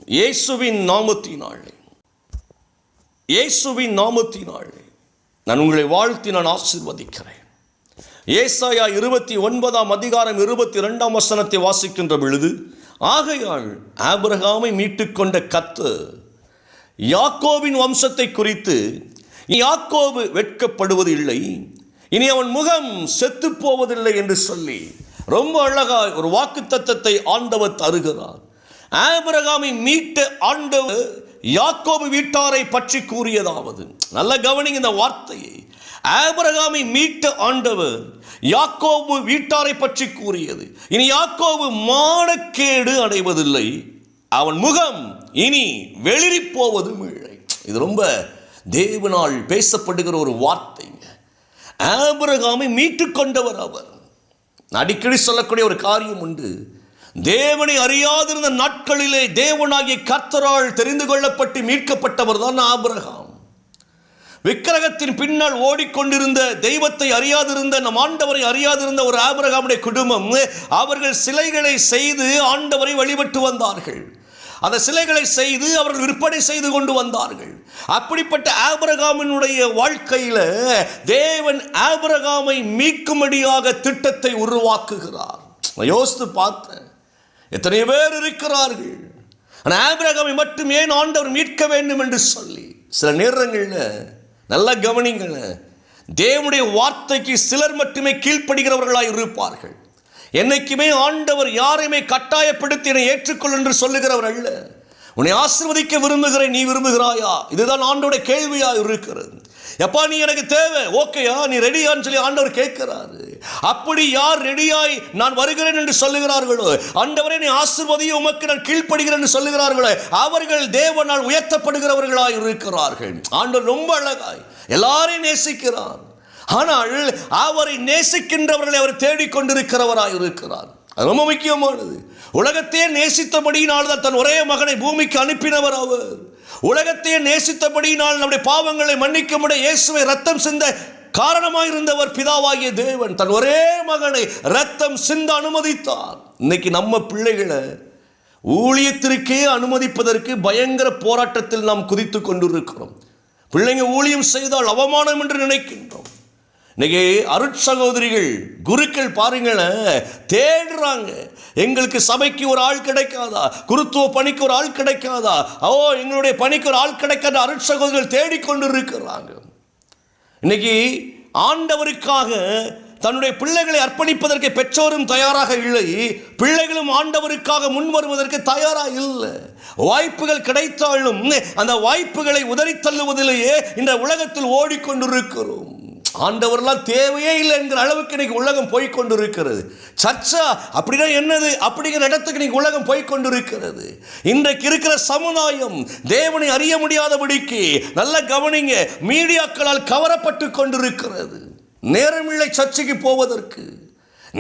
இயேசுவின் நாமத்தினாலே நான் உங்களை வாழ்த்தி நான் ஆசீர்வதிக்கிறேன். ஏசாயா 29 அதிகாரம் 22 வசனத்தை வாசிக்கின்ற பொழுது, ஆகையால் ஆபிரகாமை மீட்டுக்கொண்ட கர்த்தர் யாக்கோபின் வம்சத்தை குறித்து, யாக்கோபு வெட்கப்படுவது இல்லை, இனி அவன் முகம் செத்து போவதில்லை என்று சொல்லி ரொம்ப அழகாய் ஒரு வாக்குத்தத்தத்தை ஆண்டவர் தருகிறார். ஆபிரகாமை மீட்ட ஆண்டவர் யாக்கோபு வீட்டாரை பற்றி கூறியதாவது, நல்ல கவனிங்க இந்த வார்த்தையை. ஆபிரகாமை மீட்ட ஆண்டவர் யாக்கோபு வீட்டாரை பற்றி கூறியது, இனி யாக்கோபு மானக்கேடு அடைவதில்லை, அவன் முகம் இனி வெளிரி போவதும் இல்லை. இது ரொம்ப தேவனால் பேசப்படுகிற ஒரு வார்த்தைங்க. ஆபிரகாமை மீட்டு கொண்டவர் அவர். அடிக்கடி சொல்லக்கூடிய ஒரு காரியம் உண்டு. தேவனை அறியாதிருந்த நாட்களிலே தேவனாகிய கர்த்தரால் தெரிந்து கொள்ளப்பட்டு மீட்கப்பட்டவர் தான் ஆபிரகாம். விக்கிரகத்தின் பின்னால் ஓடிக்கொண்டிருந்த, தெய்வத்தை அறியாதிருந்த, நம் ஆண்டவரை அறியாதிருந்த ஒரு ஆபிரகாமுடைய குடும்பம், அவர்கள் சிலைகளை செய்து ஆண்டவரை வழிபட்டு வந்தார்கள். அந்த சிலைகளை செய்து அவர்கள் விற்பனை செய்து கொண்டு வந்தார்கள். அப்படிப்பட்ட ஆபிரகாமினுடைய வாழ்க்கையில தேவன் ஆபிரகாமை மீட்கும்படியாக திட்டத்தை உருவாக்குகிறார். யோசித்து பார்த்தேன், எத்தனை பேர் இருக்கிறார்கள், ஆனால் ஆபிரகாமை மட்டும் ஏன் ஆண்டவர் மீட்க வேண்டும் என்று சொல்லி. சில நேரங்களில் நல்ல கவனிங்கள், தேவனுடைய வார்த்தைக்கு சிலர் மட்டுமே கீழ்ப்படுகிறவர்களாய் இருப்பார்கள். என்னைக்குமே ஆண்டவர் யாரையுமே கட்டாயப்படுத்தி என்னை ஏற்றுக்கொள் என்று சொல்லுகிறவர் அல்ல. உன்னை ஆசீர்வதிக்க விரும்புகிறேன், நீ விரும்புகிறாயா? இதுதான் ஆண்டோட கேள்வியா இருக்கிறது. எப்பா நீ எனக்கு தேவை, ஓகேயா, நீ ரெடியான்னு சொல்லி ஆண்டவர் கேட்கிறாரு. அப்படி யார் ரெடியாய் நான் வருகிறேன் என்று சொல்லுகிறார்களோ, ஆண்டவரே நீ ஆசீர்வதியும், உமக்கு நான் கீழ்ப்படுகிறேன் என்று சொல்லுகிறார்களோ, அவர்கள் தேவனால் உயர்த்தப்படுகிறவர்களாய் இருக்கிறார்கள். ஆண்டவர் ரொம்ப அழகாய் எல்லாரையும் நேசிக்கிறார். ஆனால் அவரை நேசிக்கின்றவர்களை அவர் தேடிக்கொண்டிருக்கிறவராய் இருக்கிறார். அது ரொம்ப முக்கியமானது. உலகத்தையே நேசித்தபடியினால் தான் தன் ஒரே மகனை பூமிக்கு அனுப்பினவர் அவர். உலகத்தையே நேசித்தபடியினால் நம்முடைய பாவங்களை மன்னிக்க முடிய இயேசுவை ரத்தம் சிந்த காரணமாயிருந்தவர் பிதாவாகிய தேவன் தன் ஒரே மகனை ரத்தம் சிந்த அனுமதித்தார். இன்னைக்கு நம்ம பிள்ளைகளை ஊழியத்திற்கே அனுமதிப்பதற்கு பயங்கர போராட்டத்தில் நாம் குதித்து கொண்டிருக்கிறோம். பிள்ளைங்க ஊழியம் செய்தால் அவமானம் என்று நினைக்கின்றோம். இன்னைக்கு அருட்சகோதரிகள், குருக்கள் பாருங்களேன், தேடுறாங்க, எங்களுக்கு சபைக்கு ஒரு ஆள் கிடைக்காதா, குருத்துவ பணிக்கு ஒரு ஆள் கிடைக்காதா, எங்களுடைய பணிக்கு ஒரு ஆள் கிடைக்காத அருட்சகோதரிகள் தேடிக்கொண்டிருக்கிறாங்க. இன்னைக்கு ஆண்டவருக்காக தன்னுடைய பிள்ளைகளை அர்ப்பணிப்பதற்கு பெற்றோரும் தயாராக இல்லை, பிள்ளைகளும் ஆண்டவருக்காக முன் வருவதற்கு தயாராக இல்லை. வாய்ப்புகள் கிடைத்தாலும் அந்த வாய்ப்புகளை உதறி தள்ளுவதிலேயே இந்த உலகத்தில் ஓடிக்கொண்டிருக்கிறோம். ஆண்டவர்லாம் தேவையே இல்லை என்கிற அளவுக்கு இன்னைக்கு உலகம் போய்கொண்டிருக்கிறது. சர்ச்சா அப்படின்னா என்னது அப்படிங்கிற இடத்துக்கு இன்னைக்கு உலகம் போய்கொண்டிருக்கிறது. இன்றைக்கு இருக்கிற சமுதாயம் தேவனை அறிய முடியாதபடிக்கு, நல்ல கவனிங்க, மீடியாக்களால் கவரப்பட்டு கொண்டிருக்கிறது. நேரமில்லை சர்ச்சைக்கு போவதற்கு,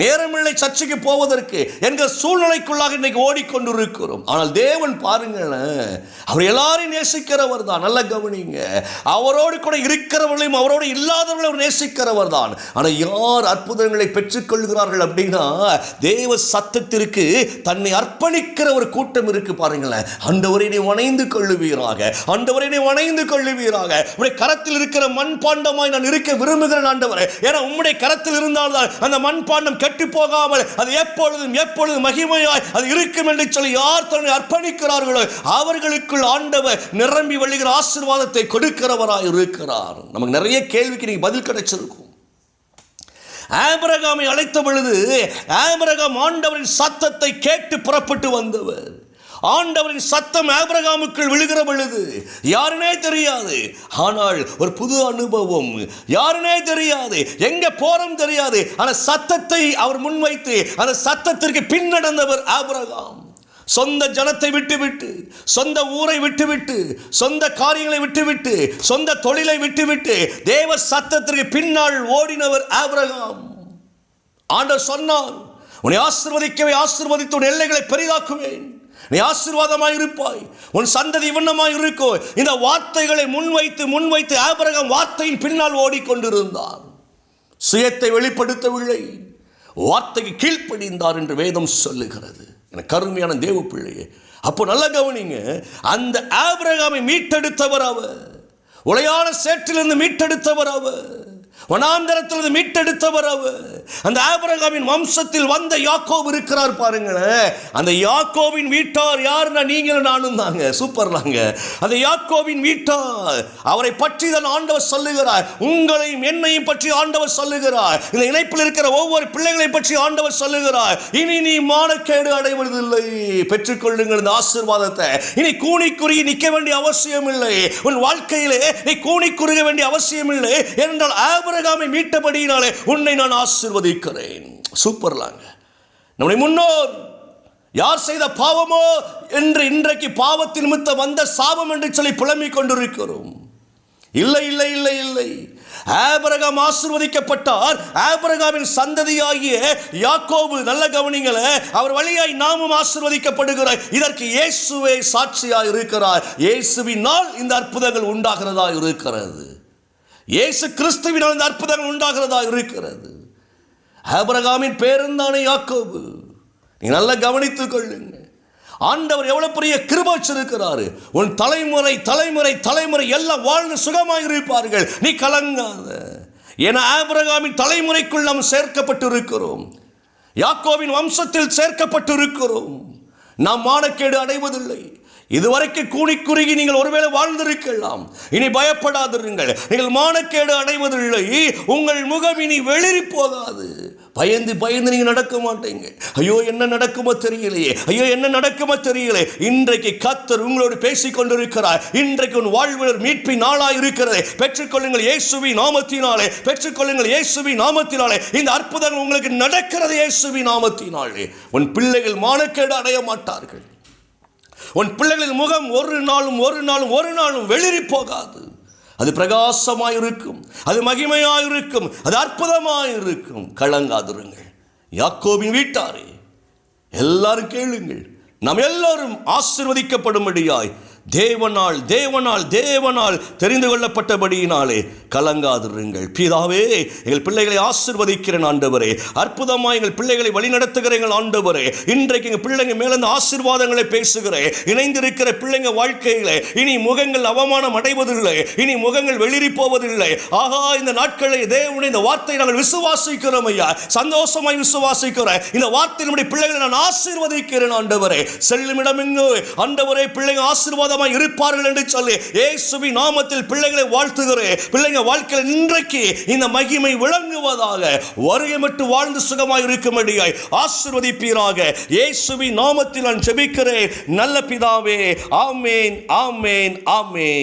நேரமில்லை சர்ச்சைக்கு போவதற்கு என்கிற சூழ்நிலைக்குள்ளாக இன்னைக்கு ஓடிக்கொண்டிருக்கிறோம். ஆனால் தேவன் பாருங்களேன், அவர் எல்லாரையும் நேசிக்கிறவர் தான். நல்ல கவனிங்க, அவரோடு கூட இருக்கிறவர்களையும் அவரோடு இல்லாதவர்களையும் அவர் நேசிக்கிறவர் தான். ஆனால் யார் அற்புதங்களை பெற்றுக்கொள்கிறார்கள் அப்படின்னா, தேவ சத்தத்திற்கு தன்னை அர்ப்பணிக்கிற ஒரு கூட்டம் இருக்கு பாருங்களேன். ஆண்டவரை நீ வணைந்து கொள்ளுவீராக, ஆண்டவரை நீ வணைந்து கொள்ளுவீராக, உடைய கரத்தில் இருக்கிற மண்பாண்டமாய் நான் இருக்க விரும்புகிறேன் ஆண்டவரே. ஏன்னா உம்முடைய கரத்தில் இருந்தால்தான் அந்த மண்பாண்டம் கெட்டு போகாமல் அது எப்பொழுதும் மகிமையாய் அது இருக்கும் என்று சொல்லி யார் தன்னை அர்ப்பணிக்கிறார்களோ அவர்களுக்குள் ஆண்டவர் நிரம்பி வழிகிற ஆசீர்வாதத்தை கொடுக்கிறவராய் இருக்கிறார். நமக்கு நிறைய கேள்விக்கு நீங்க பதில் கிடைச்சிருக்கும். ஆபிரகாமை அழைத்த பொழுது ஆபிரகாம் ஆண்டவரின் சத்தத்தை கேட்டு புறப்பட்டு வந்தவர். ஆண்டவரின் சத்தம் ஆபிரகாமுக்குள் விழுகிற பொழுது யாருனே தெரியாது, ஆனால் ஒரு புது அனுபவம். யாருனே தெரியாது, எங்க போறோம் தெரியாது, அந்த சத்தத்தை அவர் முன்வைத்து அந்த சத்தத்திற்கு பின்னடந்தவர் ஆபிரகாம். சொந்த ஜனத்தை விட்டுவிட்டு, சொந்த ஊரை விட்டுவிட்டு, சொந்த காரியங்களை விட்டுவிட்டு, சொந்த தொழிலை விட்டுவிட்டு தேவ சத்தத்திற்கு பின்னால் ஓடினவர் ஆபிரகாம். ஆண்டவர் சொன்னார், உன்னை ஆசீர்வதிக்கவே ஆசீர்வதித்து உன் எல்லைகளை பெரிதாக்குவேன், நீ ஆசீர்வாதமாய் இருப்பாய், உன் சந்ததி இவண்ணமாய் இருக்கும். இந்த வார்த்தைகளை முன்வைத்து ஆபிரகாம் வார்த்தையின் பின்னால் ஓடிக்கொண்டிருந்தார். சுயத்தை வெளிப்படுத்தவில்லை, வார்த்தைக்கு கீழ்ப்படிந்தார் என்று வேதம் சொல்லுகிறது. எனக்கு கருமையான தேவ பிள்ளையே, அப்போ நல்ல கவனிங்க, அந்த ஆபிரகாமை மீட்டெடுத்தவர் அவர், உளையான சேற்றிலிருந்து மீட்டெடுத்தவர் அவர், வனாந்தரத்திலிருந்து மீட்டெடுத்தவர் அவர். அந்த ஆபிரகாமின் வம்சத்தில் வந்த யாக்கோபு இருக்கிறார் பாருங்களேன். அந்த யாக்கோபின் வீட்டார் யாருன்னா நீங்களும் நானும் தாங்க. சூப்பர்லாங்க. அந்த யாக்கோபின் வீட்டார், அவரை பற்றி தான் ஆண்டவர் சொல்லுகிறார். உங்களையும் என்னையும் பற்றி ஆண்டவர் சொல்லுகிறார். இந்த இணைப்பில் இருக்கிற ஒவ்வொரு பிள்ளைகளை பற்றி ஆண்டவர் சொல்லுகிறார். இனி நீ மானக்கேடு அடைவதில்லை, பெற்றுக்கொள்ளுங்கள் இந்த ஆசீர்வாதத்தை. இனி கூனி குறுகி நிற்க வேண்டிய அவசியம் இல்லை. உன் வாழ்க்கையிலே நீ கூனி குறுக வேண்டிய அவசியம் இல்லை. என்றால் ஆபிரகாமை மீட்டபடியினாலே உன்னை நான் ஆசீர்வதிக்கிறேன். சூப்பர்லாங்க. நம்முடைய முன்னோர் யார் செய்த பாவமோ என்று இன்றைக்கு பாவத்தின் நிமித்தம் வந்த சாபம் என்று சொல்லி புலம்பிக் கொண்டிருக்கிறோம். இல்லை இல்லை இல்லை இல்லை. ஆபிரகாம் ஆசீர்வதிக்கப்பட்டார். ஆபிரகாமின் சந்ததியாகிய யாக்கோபு, நல்ல கவனிங்களே, அவர் வழியாய் நாமும் ஆசீர்வதிக்கப்படுகிறார். இதற்கு இயேசுவே சாட்சியாக இருக்கிறார். இயேசுவினால் இந்த அற்புதங்கள் உண்டாகிறதா இருக்கிறது. இயேசு கிறிஸ்துவினால் இந்த அற்புதங்கள் உண்டாகிறதா இருக்கிறது. ஆபிரகாமின் பேரன்தானே யாக்கோபு. நீ நல்லா கவனித்துக் கொள்ளுங்க. ஆண்டவர் எவ்வளவு பெரிய கிருபை வச்சிருக்கிறாரு. உன் தலைமுறை தலைமுறை தலைமுறை எல்லாம் வாழ்ந்து சுகமாக இருப்பார்கள். நீ கலங்காத. ஏன்னா ஆபிரகாமின் தலைமுறைக்குள் நாம் சேர்க்கப்பட்டு இருக்கிறோம். யாக்கோபின் வம்சத்தில் சேர்க்கப்பட்டு இருக்கிறோம். நாம் மானக்கேடு அடைவதில்லை. இதுவரைக்கும் கூனி குறுகி நீங்கள் ஒருவேளை வாழ்ந்திருக்கலாம். இனி பயப்படாதிருங்கள். நீங்கள் மானக்கேடு அடைவதில்லை. உங்கள் முகம் இனி வெளிரி போகாது. பயந்து பயந்து நீங்கள் நடக்க மாட்டீங்க. ஐயோ என்ன நடக்குமோ தெரியலையே, ஐயோ என்ன நடக்குமோ தெரியலே. இன்றைக்கு கர்த்தர் உங்களோடு பேசிக் கொண்டிருக்கிறார். இன்றைக்கு உன் வாழ்வில் மீட்பின் நாளாய் இருக்கிறது. பெற்றுக்கொள்ளுங்கள் இயேசுவின் நாமத்தினாலே. பெற்றுக்கொள்ளுங்கள் இயேசுவின் நாமத்தினாலே. இந்த அற்புதங்கள் உங்களுக்கு நடக்கிறது இயேசுவின் நாமத்தினாலே. உன் பிள்ளைகள் மானக்கேடு அடைய மாட்டார்கள். உன் பிள்ளைகளின் முகம் ஒரு நாளும் வெளிரி போகாது. அது பிரகாசமாயிருக்கும், அது மகிமையாயிருக்கும், அது அற்புதமாயிருக்கும். கலங்காதிருங்கள். யாக்கோபின் வீட்டாரே, எல்லாரும் கேளுங்கள். நாம் எல்லாரும் ஆசீர்வதிக்கப்படும்படியாய் தேவனால் தேவனால் தேவனால் தெரிந்து கொள்ளப்பட்டபடியினாலே கலங்காதிருங்கள். பிதாவே, எங்கள் பிள்ளைகளை ஆசீர்வதிக்கிறேன் ஆண்டவரே. அற்புதமாக எங்கள் பிள்ளைகளை வழிநடத்துகிறேன் ஆண்டவரே. இன்றைக்கு எங்கள் பிள்ளைங்க மேல இந்த ஆசீர்வாதங்களை பேசுகிறேன். இணைந்திருக்கிற பிள்ளைங்க வாழ்க்கையில இனி முகங்கள் அவமானம் அடைவதில்லை. இனி முகங்கள் வெளிரி போவதில்லை. ஆகா, இந்த நாட்களில் தேவனுடைய இந்த வார்த்தை நாங்கள் விசுவாசிக்கிறோம் ஐயா. சந்தோஷமாய் விசுவாசிக்கிறேன். இந்த வார்த்தை நம்முடைய பிள்ளைகளை நான் ஆசீர்வதிக்கிறேன் ஆண்டவரே. செல்லும் இடமெங்கு ஆண்டவரே பிள்ளைங்க ஆசீர்வாதம் இருப்பார்கள் என்று சொல்லி இயேசுவின் நாமத்தில் பிள்ளைகளை வாழ்த்துகிறேன். பிள்ளைங்க வாழ்க்கையில் இன்றைக்கு இந்த மகிமை விளங்குவதாக. வருகை மட்டும் வாழ்ந்து சுகமாய் இருக்கும்படியாய் ஆசீர்வதிப்பீராக. இயேசுவின் நாமத்தில் நான் ஜெபிக்கிறேன் நல்ல பிதாவே. ஆமென், ஆமென், ஆமென்.